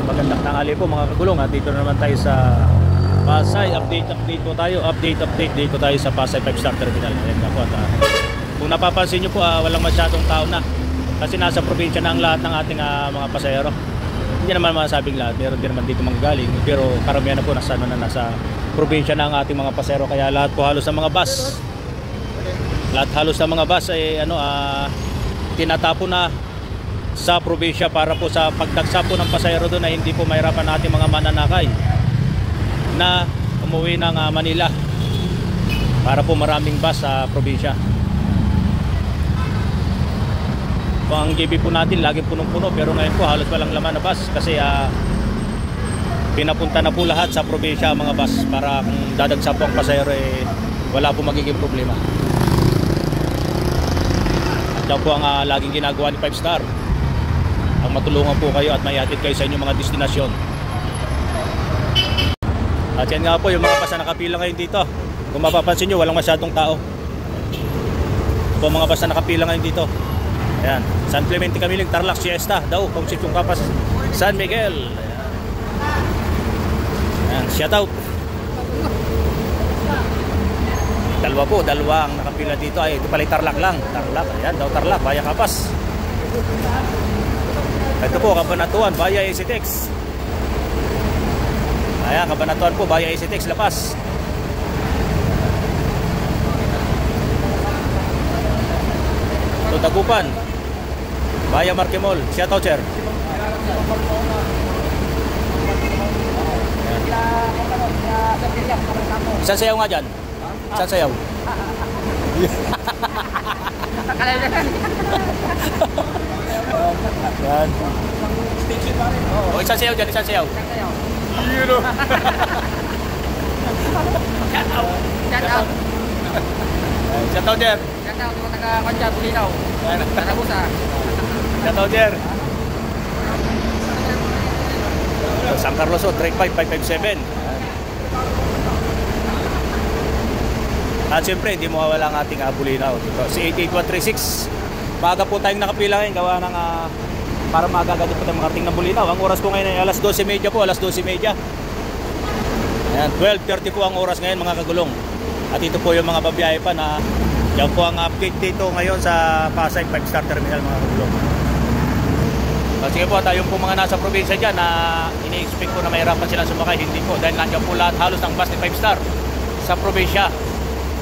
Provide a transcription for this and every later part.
magandang tanghali po mga kagulong. At dito na naman tayo sa Pasay. Update po tayo. Update dito tayo sa Pasay 5-star terminal. Ayan nga po. At kung napapansin nyo po, walang masyadong tao na. Kasi nasa probinsya na ang lahat ng ating mga pasahero. Hindi naman masabing lahat. Meron din naman dito manggagaling. Pero karamihan na po nasa probinsya na ang ating mga pasahero. Kaya lahat po halos ng mga bus. Ay tinatapo na sa probinsya para po sa pagdagsa po ng pasahero doon na hindi po mahirapan natin mga mananakay na umuwi ng Manila para po maraming bus sa probinsya. So, ang GB po natin laging punong-puno, pero ngayon po halos walang laman na bus kasi pinapunta na po lahat sa probinsya mga bus para kung dadagsa po ang pasahero wala po magiging problema. At yan po ang laging ginagawa ni 5-star, ang matulungan po kayo at mayatid kayo sa inyong mga destinasyon. At yan nga po yung mga bus na nakapila ngayon dito. Kung mapapansin nyo, walang masyadong tao. Ito mga bus na nakapila ngayon dito. Ayan, San Clemente Camiling, Tarlac, Siesta daw, Concepcion Capas, San Miguel. Ayan, shout out. Dalawa ang nakapila dito. Ay, ito pala yung Tarlac lang. Tarlac, ayan daw, Tarlac, Baya Capas. Ito po, Cabanatuan, Baya ECTEX. Ayan, Cabanatuan po, Baya ECTEX, Lapas. Ito, Dagupan, Baya Marquemol, shoutout sir. Saan sayaw nga dyan? Saan sayaw? Yan. O, isang sayaw dyan, isang sayaw. Yun o. Shoutout der. Shoutout mga taga-Konsya, Bulinaw. Tarabusa. Shoutout der. San Carlos o, Drake 5557. At siyempre, hindi mawawala ang ating Bulinaw. Si 88136. Maaga po tayong nakapila ngayon. Gawa ng para magagado po tayong makarating ng Bulinaw. Ang oras ko ngayon ay alas 12:30 po. Alas 12:30. Ayan, 12:30 po ang oras ngayon mga kagulong. At ito po yung mga babiyahe pa na yan po ang update dito ngayon sa Pasay 5-star terminal mga kagulong. At sige po, tayong po mga nasa probinsya dyan na ini-expect po na mahirapan silang sumakay. Hindi po. Dahil nandiyan po lahat halos ng bus ni 5-star sa probinsya.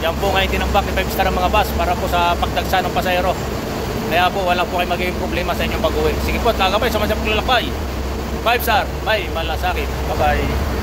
Yan po ngayon tinambak ni 5-star ang mga bus para po sa pagdagsa ng pasahero. Kaya po wala po kayo magiging problema sa inyong pag-uwi. Sige po, tagapay sa masyadong lalakbay. 5-star, may malasakit. Bye bye.